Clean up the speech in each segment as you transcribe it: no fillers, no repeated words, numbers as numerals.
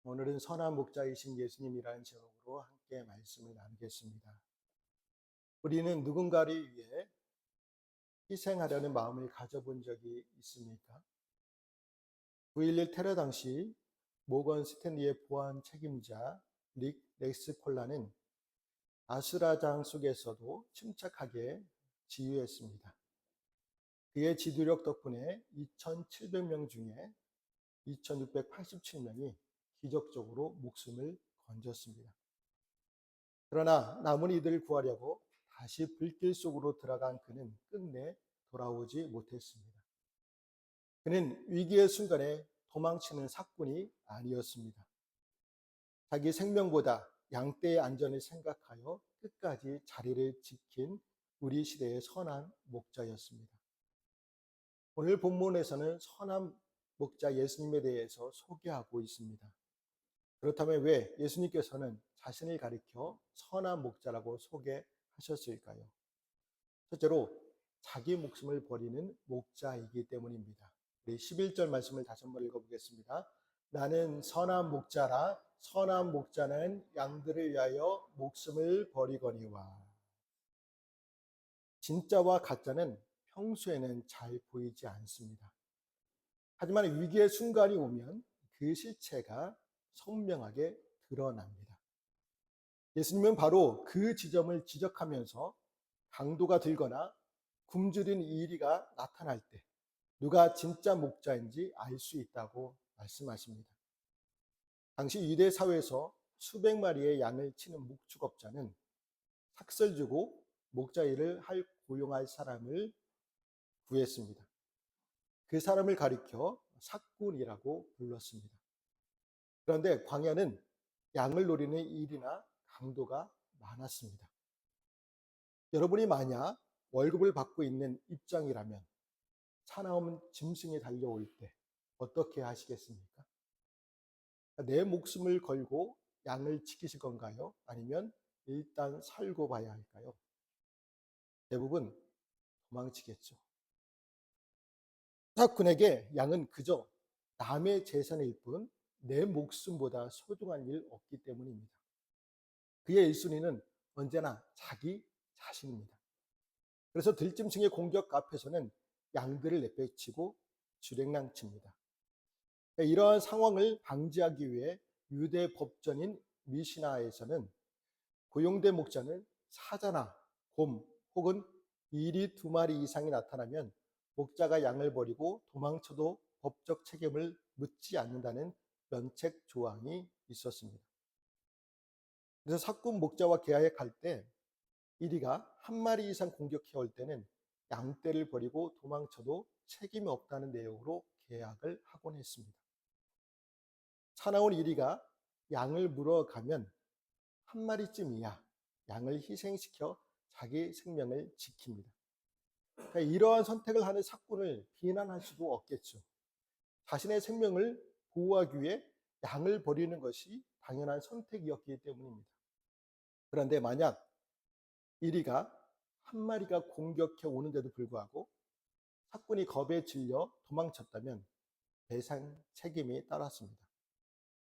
오늘은 선한 목자이신 예수님이라는 제목으로 함께 말씀을 나누겠습니다. 우리는 누군가를 위해 희생하려는 마음을 가져본 적이 있습니까? 9.11 테러 당시 모건 스탠리의 보안 책임자 릭 렉스콜라는 아수라장 속에서도 침착하게 지휘했습니다. 그의 지도력 덕분에 2,700명 중에 2,687명이 기적적으로 목숨을 건졌습니다. 그러나 남은 이들을 구하려고 다시 불길 속으로 들어간 그는 끝내 돌아오지 못했습니다. 그는 위기의 순간에 도망치는 사꾼이 아니었습니다. 자기 생명보다 양떼의 안전을 생각하여 끝까지 자리를 지킨 우리 시대의 선한 목자였습니다. 오늘 본문에서는 선한 목자 예수님에 대해서 소개하고 있습니다. 그렇다면 왜 예수님께서는 자신을 가리켜 선한 목자라고 소개하셨을까요? 첫째로 자기 목숨을 버리는 목자이기 때문입니다. 우리 11절 말씀을 다시 한번 읽어보겠습니다. 나는 선한 목자라 선한 목자는 양들을 위하여 목숨을 버리거니와. 진짜와 가짜는 평소에는 잘 보이지 않습니다. 하지만 위기의 순간이 오면 그 실체가 선명하게 드러납니다. 예수님은 바로 그 지점을 지적하면서 강도가 들거나 굶주린 이리가 나타날 때 누가 진짜 목자인지 알 수 있다고 말씀하십니다. 당시 유대 사회에서 수백 마리의 양을 치는 목축업자는 삭설 주고 목자 일을 고용할 사람을 구했습니다. 그 사람을 가리켜 삭군이라고 불렀습니다. 그런데 광야는 양을 노리는 일이나 강도가 많았습니다. 여러분이 만약 월급을 받고 있는 입장이라면 사나운 짐승이 달려올 때 어떻게 하시겠습니까? 내 목숨을 걸고 양을 지키실 건가요? 아니면 일단 살고 봐야 할까요? 대부분 도망치겠죠. 사꾼에게 양은 그저 남의 재산일 뿐 내 목숨보다 소중한 일 없기 때문입니다. 그의 1순위는 언제나 자기 자신입니다. 그래서 들짐승의 공격 앞에서는 양들을 내팽치고 주랭랑칩니다. 이러한 상황을 방지하기 위해 유대 법전인 미시나에서는 고용된 목자는 사자나 곰 혹은 이리 2마리 이상이 나타나면 목자가 양을 버리고 도망쳐도 법적 책임을 묻지 않는다는 면책 조항이 있었습니다. 그래서 사꾼 목자와 계약에 갈 때 이리가 1마리 이상 공격해 올 때는 양떼를 버리고 도망쳐도 책임이 없다는 내용으로 계약을 하곤 했습니다. 사나운 이리가 양을 물어가면 1마리쯤이야 양을 희생시켜 자기 생명을 지킵니다. 그러니까 이러한 선택을 하는 사꾼을 비난할 수도 없겠죠. 자신의 생명을 보호하기 위해 양을 버리는 것이 당연한 선택이었기 때문입니다. 그런데 만약 이리가 1마리가 공격해 오는데도 불구하고 사꾼이 겁에 질려 도망쳤다면 배상 책임이 따랐습니다.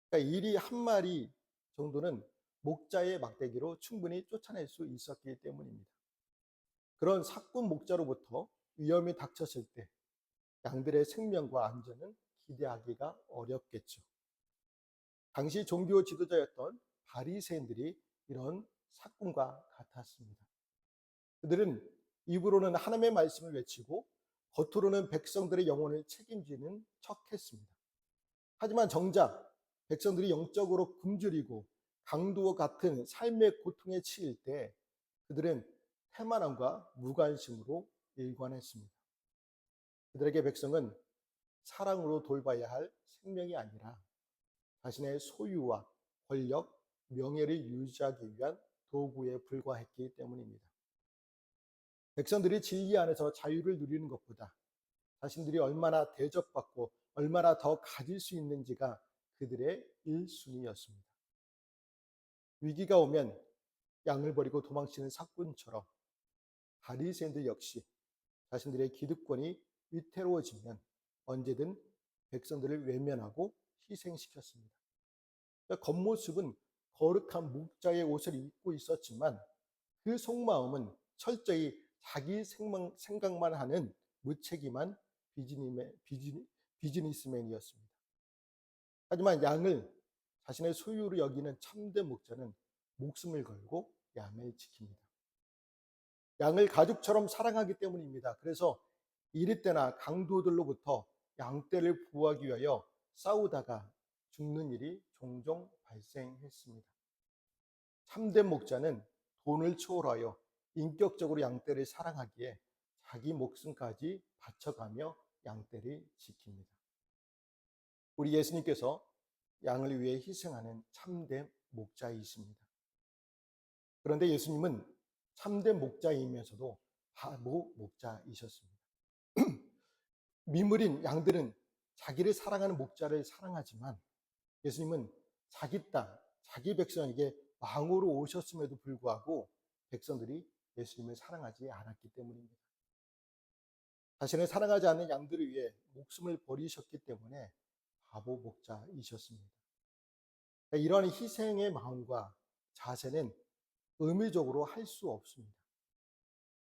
그러니까 이리 1마리 정도는 목자의 막대기로 충분히 쫓아낼 수 있었기 때문입니다. 그런 사꾼 목자로부터 위험이 닥쳤을 때 양들의 생명과 안전은 기대하기가 어렵겠죠. 당시 종교 지도자였던 바리새인들이 이런 사꾼과 같았습니다. 그들은 입으로는 하나님의 말씀을 외치고 겉으로는 백성들의 영혼을 책임지는 척했습니다. 하지만 정작 백성들이 영적으로 굶주리고 강도와 같은 삶의 고통에 치일 때 그들은 태만함과 무관심으로 일관했습니다. 그들에게 백성은 사랑으로 돌봐야 할 생명이 아니라 자신의 소유와 권력, 명예를 유지하기 위한 도구에 불과했기 때문입니다. 백성들이 진리 안에서 자유를 누리는 것보다 자신들이 얼마나 대접받고 얼마나 더 가질 수 있는지가 그들의 1순위였습니다. 위기가 오면 양을 버리고 도망치는 사꾼처럼 바리새인들 역시 자신들의 기득권이 위태로워지면 언제든 백성들을 외면하고 희생시켰습니다. 그러니까 겉모습은 거룩한 목자의 옷을 입고 있었지만 그 속마음은 철저히 자기 생각만 하는 무책임한 비즈니스맨이었습니다. 하지만 양을 자신의 소유로 여기는 참된 목자는 목숨을 걸고 양을 지킵니다. 양을 가족처럼 사랑하기 때문입니다. 그래서 이리 때나 강도들로부터 양떼를 보호하기 위하여 싸우다가 죽는 일이 종종 발생했습니다. 참된 목자는 돈을 초월하여 인격적으로 양떼를 사랑하기에 자기 목숨까지 바쳐가며 양떼를 지킵니다. 우리 예수님께서 양을 위해 희생하는 참된 목자이십니다. 그런데 예수님은 참된 목자이면서도 바보 목자이셨습니다. 미물인 양들은 자기를 사랑하는 목자를 사랑하지만 예수님은 자기 땅, 자기 백성에게 왕으로 오셨음에도 불구하고 백성들이 예수님을 사랑하지 않았기 때문입니다. 자신을 사랑하지 않는 양들을 위해 목숨을 버리셨기 때문에 바보 목자이셨습니다. 이러한 희생의 마음과 자세는 의무적으로 할 수 없습니다.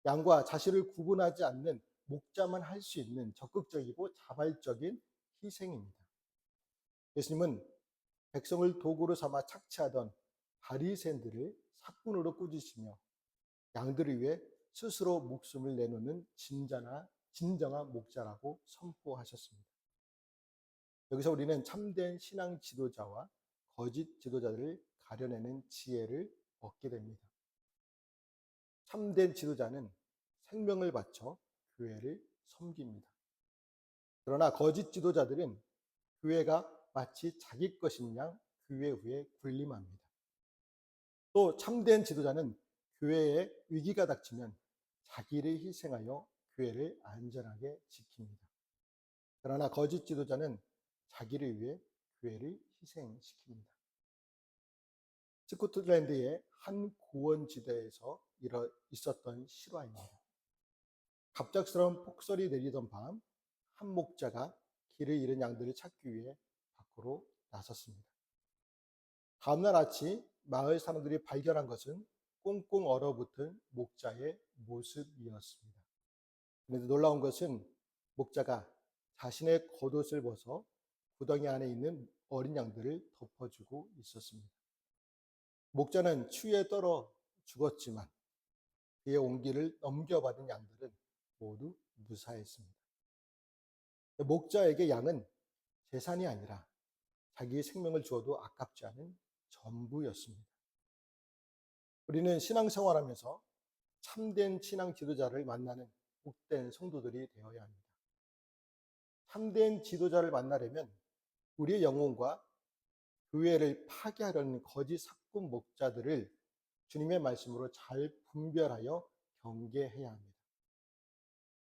양과 자신을 구분하지 않는 목자만 할 수 있는 적극적이고 자발적인 희생입니다. 예수님은 백성을 도구로 삼아 착취하던 바리새인들을 사꾼으로 꾸짖으며 양들을 위해 스스로 목숨을 내놓는 진정한 목자라고 선포하셨습니다. 여기서 우리는 참된 신앙 지도자와 거짓 지도자들을 가려내는 지혜를 얻게 됩니다. 참된 지도자는 생명을 바쳐 교회를 섬깁니다. 그러나 거짓 지도자들은 교회가 마치 자기 것인 양 교회 후에 군림합니다. 또 참된 지도자는 교회에 위기가 닥치면 자기를 희생하여 교회를 안전하게 지킵니다. 그러나 거짓 지도자는 자기를 위해 교회를 희생시킵니다. 스코틀랜드의 한 고원지대에서 있었던 실화입니다. 갑작스러운 폭설이 내리던 밤, 한 목자가 길을 잃은 양들을 찾기 위해 밖으로 나섰습니다. 다음날 아침 마을 사람들이 발견한 것은 꽁꽁 얼어붙은 목자의 모습이었습니다. 그런데 놀라운 것은 목자가 자신의 겉옷을 벗어 구덩이 안에 있는 어린 양들을 덮어주고 있었습니다. 목자는 추위에 떨어 죽었지만 그의 온기를 넘겨받은 양들은 모두 무사했습니다. 목자에게 양은 재산이 아니라 자기의 생명을 주어도 아깝지 않은 전부였습니다. 우리는 신앙생활하면서 참된 신앙 지도자를 만나는 복된 성도들이 되어야 합니다. 참된 지도자를 만나려면 우리의 영혼과 교회를 파괴하려는 거짓 사꾼 목자들을 주님의 말씀으로 잘 분별하여 경계해야 합니다.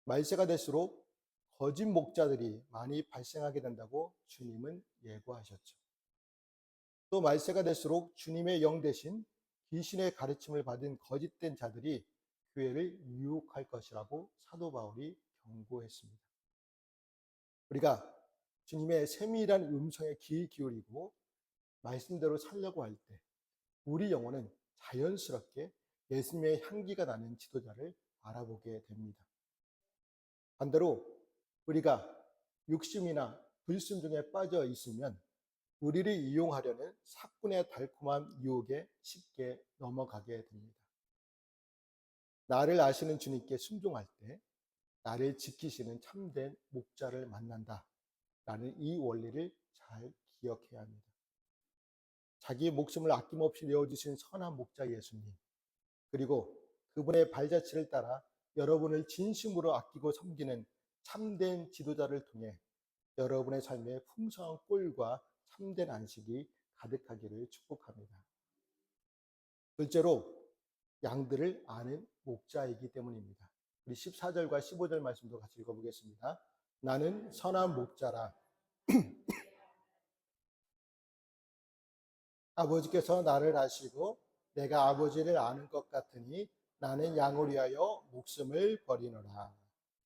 말세가 될수록 거짓 목자들이 많이 발생하게 된다고 주님은 예고하셨죠. 또 말세가 될수록 주님의 영 대신 귀신의 가르침을 받은 거짓된 자들이 교회를 유혹할 것이라고 사도 바울이 경고했습니다. 우리가 주님의 세밀한 음성에 귀 기울이고 말씀대로 살려고 할 때 우리 영혼은 자연스럽게 예수님의 향기가 나는 지도자를 알아보게 됩니다. 반대로 우리가 욕심이나 불순종에 빠져 있으면 우리를 이용하려는 사꾼의 달콤한 유혹에 쉽게 넘어가게 됩니다. 나를 아시는 주님께 순종할 때 나를 지키시는 참된 목자를 만난다 라는 이 원리를 잘 기억해야 합니다. 자기의 목숨을 아낌없이 내어주신 선한 목자 예수님, 그리고 그분의 발자취를 따라 여러분을 진심으로 아끼고 섬기는 참된 지도자를 통해 여러분의 삶에 풍성한 꼴과 참된 안식이 가득하기를 축복합니다. 둘째로 양들을 아는 목자이기 때문입니다. 우리 14절과 15절 말씀도 같이 읽어보겠습니다. 나는 선한 목자라. 아버지께서 나를 아시고 내가 아버지를 아는 것 같으니 나는 양을 위하여 목숨을 버리노라.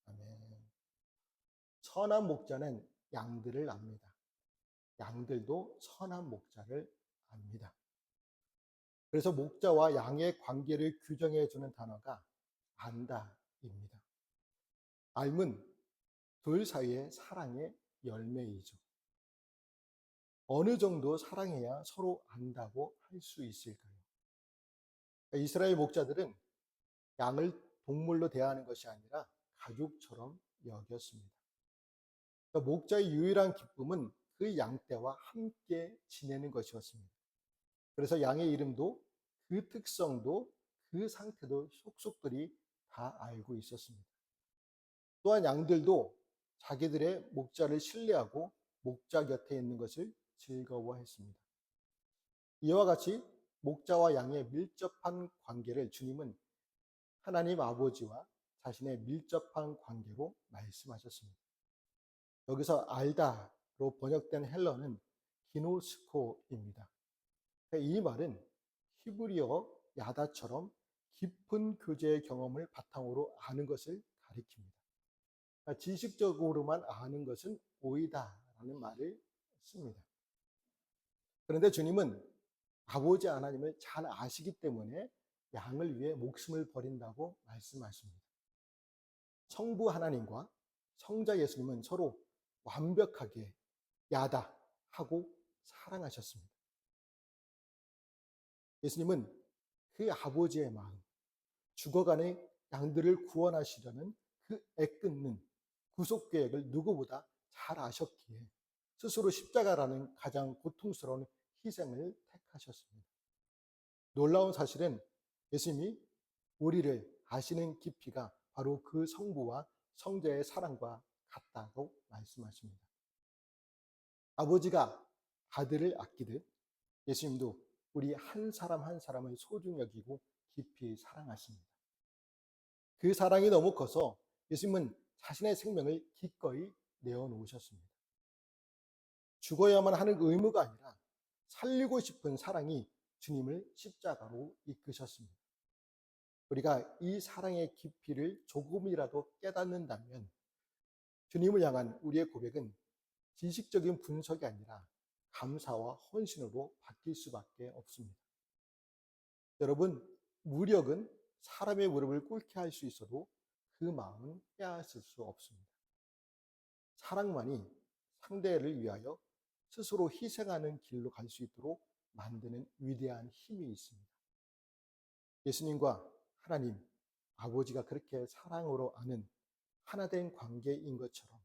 아멘. 선한 목자는 양들을 압니다. 양들도 선한 목자를 압니다. 그래서 목자와 양의 관계를 규정해 주는 단어가 안다입니다. 알은 둘 사이의 사랑의 열매이죠. 어느 정도 사랑해야 서로 안다고 할 수 있을까요? 이스라엘 목자들은 양을 동물로 대하는 것이 아니라 가족처럼 여겼습니다. 그러니까 목자의 유일한 기쁨은 그 양떼와 함께 지내는 것이었습니다. 그래서 양의 이름도 그 특성도 그 상태도 속속들이 다 알고 있었습니다. 또한 양들도 자기들의 목자를 신뢰하고 목자 곁에 있는 것을 즐거워했습니다. 이와 같이 목자와 양의 밀접한 관계를 주님은 하나님 아버지와 자신의 밀접한 관계로 말씀하셨습니다. 여기서 알다로 번역된 헬러는 기노스코입니다. 이 말은 히브리어 야다처럼 깊은 교제의 경험을 바탕으로 아는 것을 가리킵니다. 지식적으로만 아는 것은 오이다라는 말을 씁니다. 그런데 주님은 아버지 하나님을 잘 아시기 때문에 양을 위해 목숨을 버린다고 말씀하십니다. 성부 하나님과 성자 예수님은 서로 완벽하게 야다하고 사랑하셨습니다. 예수님은 그 아버지의 마음, 죽어가는 양들을 구원하시려는 그 애끓는 구속 계획을 누구보다 잘 아셨기에 스스로 십자가라는 가장 고통스러운 희생을 택하셨습니다. 놀라운 사실은 예수님이 우리를 아시는 깊이가 바로 그 성부와 성자의 사랑과 같다고 말씀하십니다. 아버지가 아들을 아끼듯 예수님도 우리 한 사람 한 사람을 소중히 여기고 깊이 사랑하십니다. 그 사랑이 너무 커서 예수님은 자신의 생명을 기꺼이 내어놓으셨습니다. 죽어야만 하는 의무가 아니라 살리고 싶은 사랑이 주님을 십자가로 이끄셨습니다. 우리가 이 사랑의 깊이를 조금이라도 깨닫는다면 주님을 향한 우리의 고백은 지식적인 분석이 아니라 감사와 헌신으로 바뀔 수밖에 없습니다. 여러분, 무력은 사람의 무릎을 꿇게 할 수 있어도 그 마음은 빼앗을 수 없습니다. 사랑만이 상대를 위하여 스스로 희생하는 길로 갈 수 있도록 만드는 위대한 힘이 있습니다. 예수님과 하나님, 아버지가 그렇게 사랑으로 아는 하나된 관계인 것처럼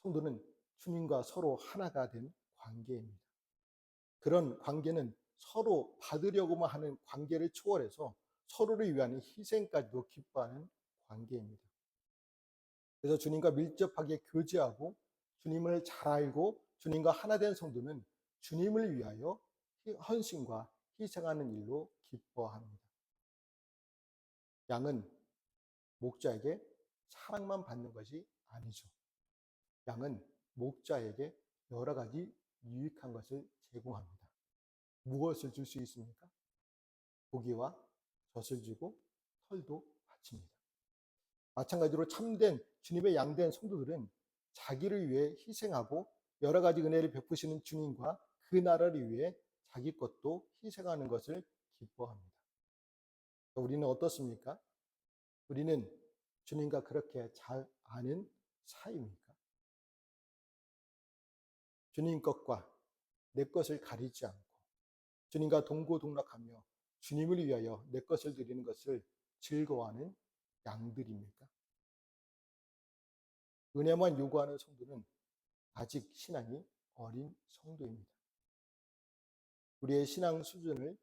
성도는 주님과 서로 하나가 된 관계입니다. 그런 관계는 서로 받으려고만 하는 관계를 초월해서 서로를 위한 희생까지도 기뻐하는 관계입니다. 그래서 주님과 밀접하게 교제하고 주님을 잘 알고 주님과 하나 된 성도는 주님을 위하여 헌신과 희생하는 일로 기뻐합니다. 양은 목자에게 사랑만 받는 것이 아니죠. 양은 목자에게 여러 가지 유익한 것을 제공합니다. 무엇을 줄 수 있습니까? 고기와 젖을 주고 털도 바칩니다. 마찬가지로 참된 주님의 양된 성도들은 자기를 위해 희생하고 여러 가지 은혜를 베푸시는 주님과 그 나라를 위해 자기 것도 희생하는 것을 기뻐합니다. 우리는 어떻습니까? 우리는 주님과 그렇게 잘 아는 사이입니까? 주님 것과 내 것을 가리지 않고 주님과 동고동락하며 주님을 위하여 내 것을 드리는 것을 즐거워하는 양들입니까? 은혜만 요구하는 성도는 아직 신앙이 어린 성도입니다. 우리의 신앙 수준을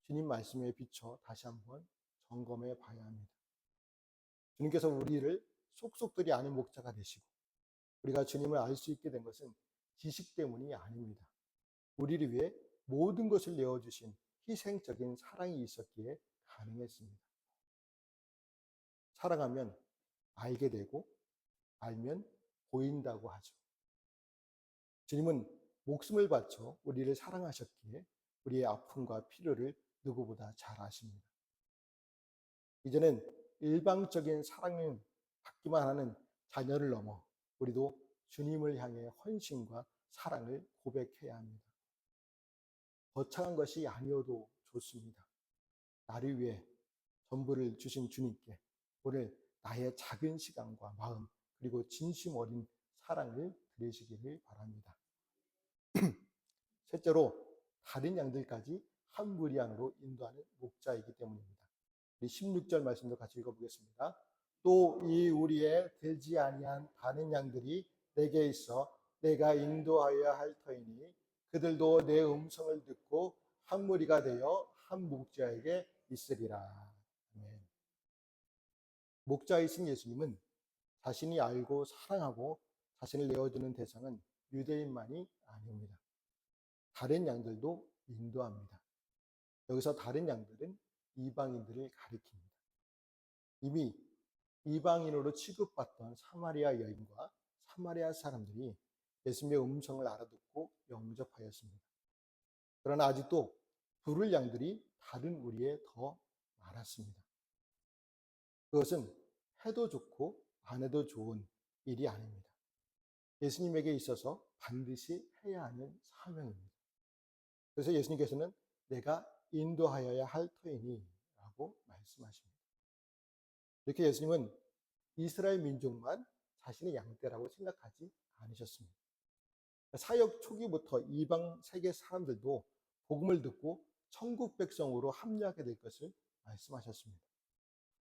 주님 말씀에 비춰 다시 한번 점검해 봐야 합니다. 주님께서 우리를 속속들이 아는 목자가 되시고 우리가 주님을 알 수 있게 된 것은 지식 때문이 아닙니다. 우리를 위해 모든 것을 내어주신 희생적인 사랑이 있었기에 가능했습니다. 사랑하면 알게 되고 알면 보인다고 하죠. 주님은 목숨을 바쳐 우리를 사랑하셨기에 우리의 아픔과 필요를 누구보다 잘 아십니다. 이제는 일방적인 사랑을 받기만 하는 자녀를 넘어 우리도 주님을 향해 헌신과 사랑을 고백해야 합니다. 거창한 것이 아니어도 좋습니다. 나를 위해 전부를 주신 주님께 오늘 나의 작은 시간과 마음 그리고 진심 어린 사랑을 드리시기를 바랍니다. 셋째로 다른 양들까지 한 무리 안으로 인도하는 목자이기 때문입니다. 우리 16절 말씀도 같이 읽어보겠습니다. 또 이 우리에 들지 아니한 다른 양들이 내게 있어 내가 인도하여야 할 터이니 그들도 내 음성을 듣고 한 무리가 되어 한 목자에게 있으리라. 아멘. 목자이신 예수님은 자신이 알고 사랑하고 자신을 내어주는 대상은 유대인만이 아닙니다. 다른 양들도 인도합니다. 여기서 다른 양들은 이방인들을 가리킵니다. 이미 이방인으로 취급받던 사마리아 여인과 사마리아 사람들이 예수님의 음성을 알아듣고 영접하였습니다. 그러나 아직도 부를 양들이 다른 무리에 더 많았습니다. 그것은 해도 좋고 안 해도 좋은 일이 아닙니다. 예수님에게 있어서 반드시 해야 하는 사명입니다. 그래서 예수님께서는 내가 인도하여야 할 터이니 라고 말씀하십니다. 이렇게 예수님은 이스라엘 민족만 자신의 양떼라고 생각하지 않으셨습니다. 사역 초기부터 이방 세계 사람들도 복음을 듣고 천국 백성으로 합류하게 될 것을 말씀하셨습니다.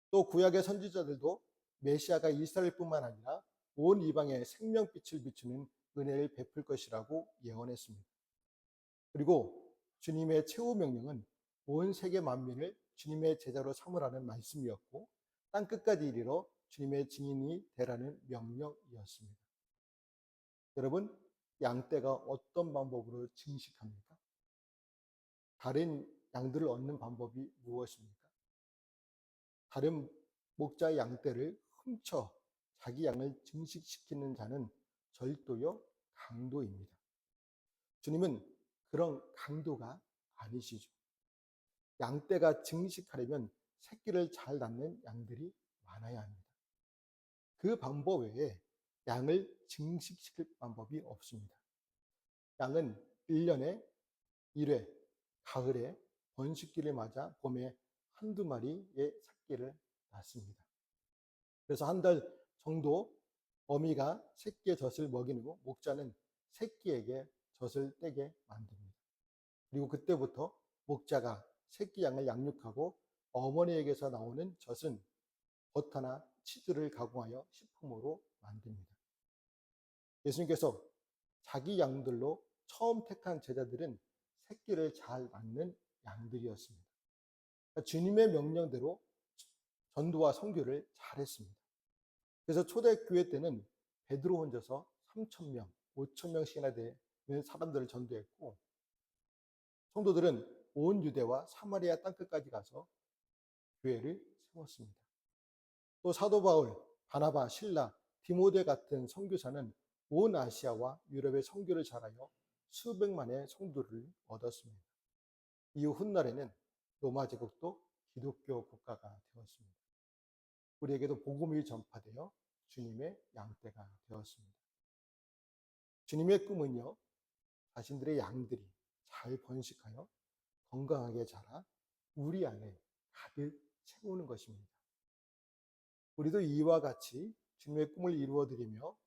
또 구약의 선지자들도 메시아가 이스라엘뿐만 아니라 온 이방에 생명빛을 비추는 은혜를 베풀 것이라고 예언했습니다. 그리고 주님의 최후 명령은 온 세계 만민을 주님의 제자로 삼으라는 말씀이었고 땅 끝까지 이르러 주님의 증인이 되라는 명령이었습니다. 여러분, 양떼가 어떤 방법으로 증식합니까? 다른 양들을 얻는 방법이 무엇입니까? 다른 목자의 양떼를 훔쳐 자기 양을 증식시키는 자는 절도요 강도입니다. 주님은 그런 강도가 아니시죠. 양떼가 증식하려면 새끼를 잘 낳는 양들이 많아야 합니다. 그 방법 외에 양을 증식시킬 방법이 없습니다. 양은 1년에 1회 가을에 번식기를 맞아 봄에 한두 마리의 새끼를 낳습니다. 그래서 한 달 정도 어미가 새끼의 젖을 먹이는 후 목자는 새끼에게 젖을 떼게 만듭니다. 그리고 그때부터 목자가 새끼 양을 양육하고 어머니에게서 나오는 젖은 버터나 치즈를 가공하여 식품으로 만듭니다. 예수님께서 자기 양들로 처음 택한 제자들은 새끼를 잘 낳는 양들이었습니다. 그러니까 주님의 명령대로 전도와 선교를 잘했습니다. 그래서 초대교회 때는 베드로 혼자서 3,000명, 5,000명씩이나 되는 사람들을 전도했고 성도들은 온 유대와 사마리아 땅끝까지 가서 교회를 세웠습니다. 또 사도 바울, 바나바, 실라, 디모데 같은 선교사는 온 아시아와 유럽의 선교를 잘하여 수백만의 성도를 얻었습니다. 이후 훗날에는 로마 제국도 기독교 국가가 되었습니다. 우리에게도 복음이 전파되어 주님의 양떼가 되었습니다. 주님의 꿈은요, 자신들의 양들이 잘 번식하여 건강하게 자라 우리 안에 가득 채우는 것입니다. 우리도 이와 같이 주님의 꿈을 이루어드리며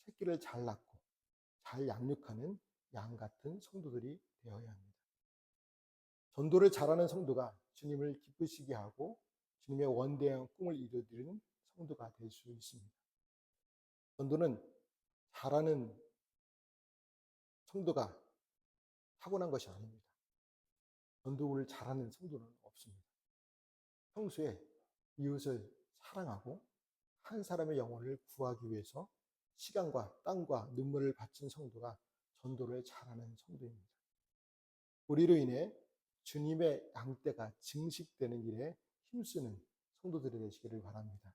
새끼를 잘 낳고 잘 양육하는 양 같은 성도들이 되어야 합니다. 전도를 잘하는 성도가 주님을 기쁘시게 하고 주님의 원대한 꿈을 이루어드리는 성도가 될 수 있습니다. 전도는 잘하는 성도가 타고난 것이 아닙니다. 전도를 잘하는 성도는 없습니다. 평소에 이웃을 사랑하고 한 사람의 영혼을 구하기 위해서 시간과 땀과 눈물을 바친 성도가 전도를 잘하는 성도입니다. 우리로 인해 주님의 양떼가 증식되는 일에 힘쓰는 성도들이 되시기를 바랍니다.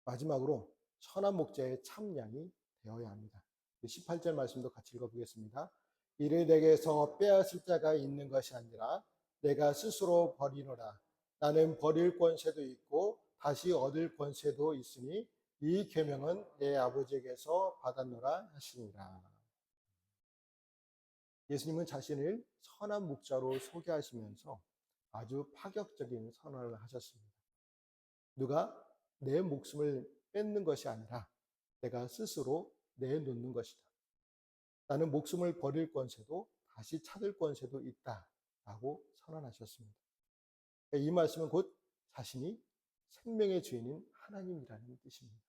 마지막으로 선한 목자의 참양이 되어야 합니다. 18절 말씀도 같이 읽어보겠습니다. 이를 내게서 빼앗을 자가 있는 것이 아니라 내가 스스로 버리노라. 나는 버릴 권세도 있고 다시 얻을 권세도 있으니 이 계명은 내 아버지에게서 받았노라 하시니라. 예수님은 자신을 선한 목자로 소개하시면서 아주 파격적인 선언을 하셨습니다. 누가 내 목숨을 뺏는 것이 아니라 내가 스스로 내놓는 것이다. 나는 목숨을 버릴 권세도 다시 찾을 권세도 있다라고 선언하셨습니다. 이 말씀은 곧 자신이 생명의 주인인 하나님이라는 뜻입니다.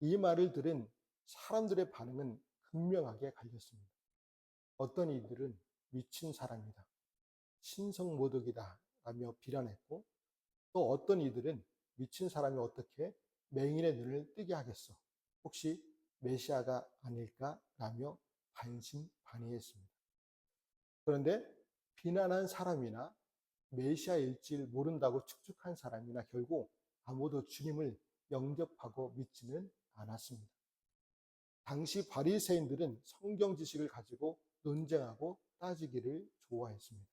이 말을 들은 사람들의 반응은 극명하게 갈렸습니다. 어떤 이들은 미친 사람이다, 신성모독이다 라며 비난했고, 또 어떤 이들은 미친 사람이 어떻게 맹인의 눈을 뜨게 하겠어? 혹시 메시아가 아닐까? 라며 반신반의했습니다. 그런데 비난한 사람이나 메시아일지를 모른다고 축축한 사람이나 결국 아무도 주님을 영접하고 믿지는 않았습니다. 당시 바리새인들은 성경 지식을 가지고 논쟁하고 따지기를 좋아했습니다.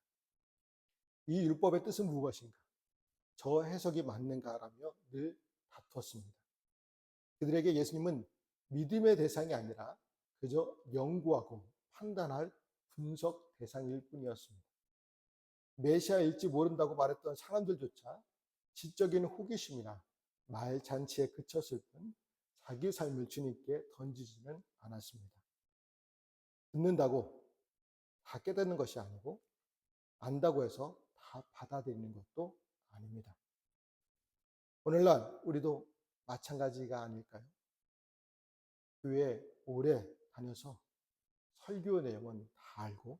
이 율법의 뜻은 무엇인가? 저 해석이 맞는가라며 늘 다퉜습니다. 그들에게 예수님은 믿음의 대상이 아니라 그저 연구하고 판단할 분석 대상일 뿐이었습니다. 메시아일지 모른다고 말했던 사람들조차 지적인 호기심이나 말잔치에 그쳤을 뿐 자기 삶을 주님께 던지지는 않았습니다. 듣는다고 다 깨닫는 것이 아니고 안다고 해서 다 받아들이는 것도 아닙니다. 오늘날 우리도 마찬가지가 아닐까요? 교회 오래 다녀서 설교 내용은 다 알고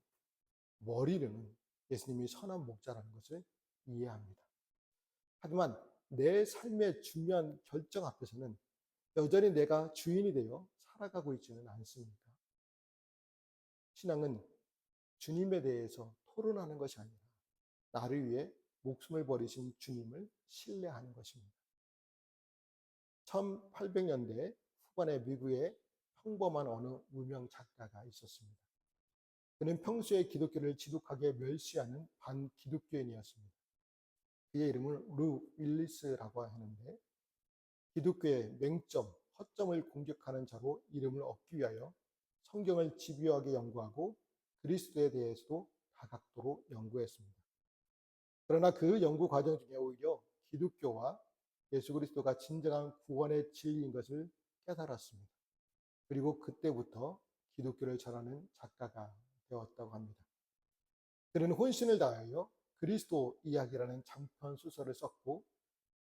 머리로는 예수님이 선한 목자라는 것을 이해합니다. 하지만 내 삶의 중요한 결정 앞에서는 여전히 내가 주인이 되어 살아가고 있지는 않습니까? 신앙은 주님에 대해서 토론하는 것이 아니라 나를 위해 목숨을 버리신 주님을 신뢰하는 것입니다. 1800년대 후반에 미국에 평범한 어느 무명 작가가 있었습니다. 그는 평소에 기독교를 지독하게 멸시하는 반기독교인이었습니다. 그의 이름은 루 윌리스라고 하는데 기독교의 맹점, 허점을 공격하는 자로 이름을 얻기 위하여 성경을 집요하게 연구하고 그리스도에 대해서도 다각도로 연구했습니다. 그러나 그 연구 과정 중에 오히려 기독교와 예수 그리스도가 진정한 구원의 진리인 것을 깨달았습니다. 그리고 그때부터 기독교를 전하는 작가가 되었다고 합니다. 그는 혼신을 다하여 그리스도 이야기라는 장편 소설을 썼고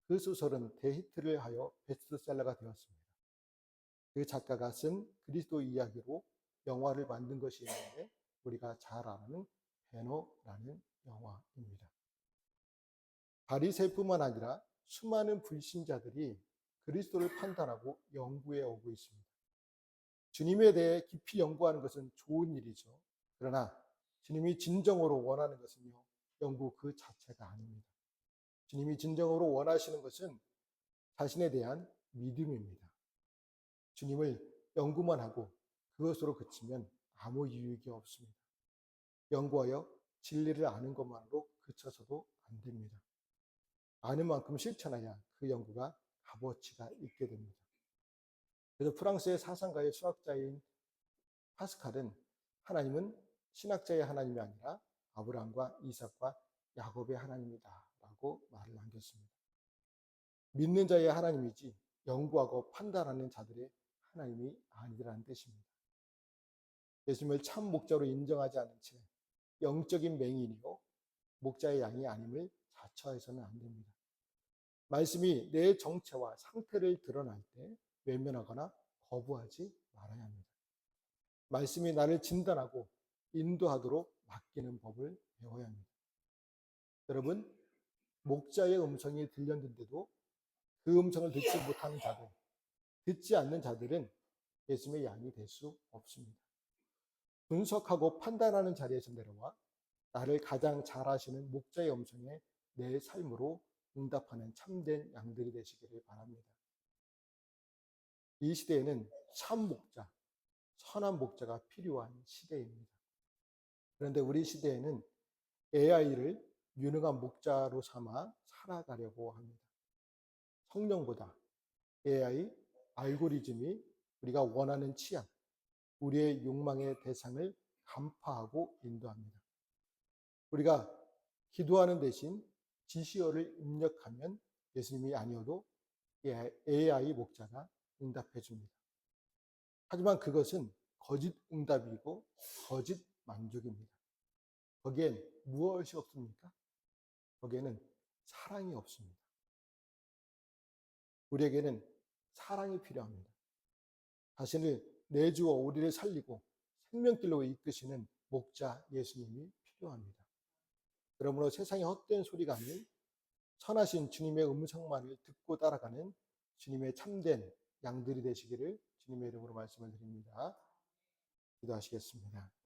그 소설은 대히트를 하여 베스트셀러가 되었습니다. 그 작가가 쓴 그리스도 이야기로 영화를 만든 것이 있는데 우리가 잘 아는 배너라는 영화입니다. 바리새뿐만 아니라 수많은 불신자들이 그리스도를 판단하고 연구해 오고 있습니다. 주님에 대해 깊이 연구하는 것은 좋은 일이죠. 그러나 주님이 진정으로 원하는 것은요, 연구 그 자체가 아닙니다. 주님이 진정으로 원하시는 것은 자신에 대한 믿음입니다. 주님을 연구만 하고 그것으로 그치면 아무 유익이 없습니다. 연구하여 진리를 아는 것만으로 그쳐서도 안 됩니다. 아는 만큼 실천해야 그 연구가 값어치가 있게 됩니다. 그래서 프랑스의 사상가의 수학자인 파스칼은 하나님은 신학자의 하나님이 아니라 아브라함과 이삭과 야곱의 하나님이다 라고 말을 남겼습니다. 믿는 자의 하나님이지 연구하고 판단하는 자들의 하나님이 아니라는 뜻입니다. 예수님을 참 목자로 인정하지 않은 채 영적인 맹인이요 목자의 양이 아님을 자처해서는 안 됩니다. 말씀이 내 정체와 상태를 드러날 때 외면하거나 거부하지 말아야 합니다. 말씀이 나를 진단하고 인도하도록 맡기는 법을 배워야 합니다. 여러분, 목자의 음성이 들렸는데도 그 음성을 듣지 못하는 자들, 듣지 않는 자들은 예수님의 양이 될 수 없습니다. 분석하고 판단하는 자리에서 내려와 나를 가장 잘 아시는 목자의 음성에 내 삶으로 응답하는 참된 양들이 되시기를 바랍니다. 이 시대에는 참 목자, 선한 목자가 필요한 시대입니다. 그런데 우리 시대에는 AI를 유능한 목자로 삼아 살아가려고 합니다. 성령보다 AI, 알고리즘이 우리가 원하는 취향, 우리의 욕망의 대상을 간파하고 인도합니다. 우리가 기도하는 대신 지시어를 입력하면 예수님이 아니어도 AI 목자가 응답해 줍니다. 하지만 그것은 거짓 응답이고 거짓 만족입니다. 거기엔 무엇이 없습니까? 거기에는 사랑이 없습니다. 우리에게는 사랑이 필요합니다. 자신을 내주어 우리를 살리고 생명길로 이끄시는 목자 예수님이 필요합니다. 그러므로 세상의 헛된 소리가 아닌 선하신 주님의 음성만을 듣고 따라가는 주님의 참된 양들이 되시기를 주님의 이름으로 말씀을 드립니다. 기도하시겠습니다.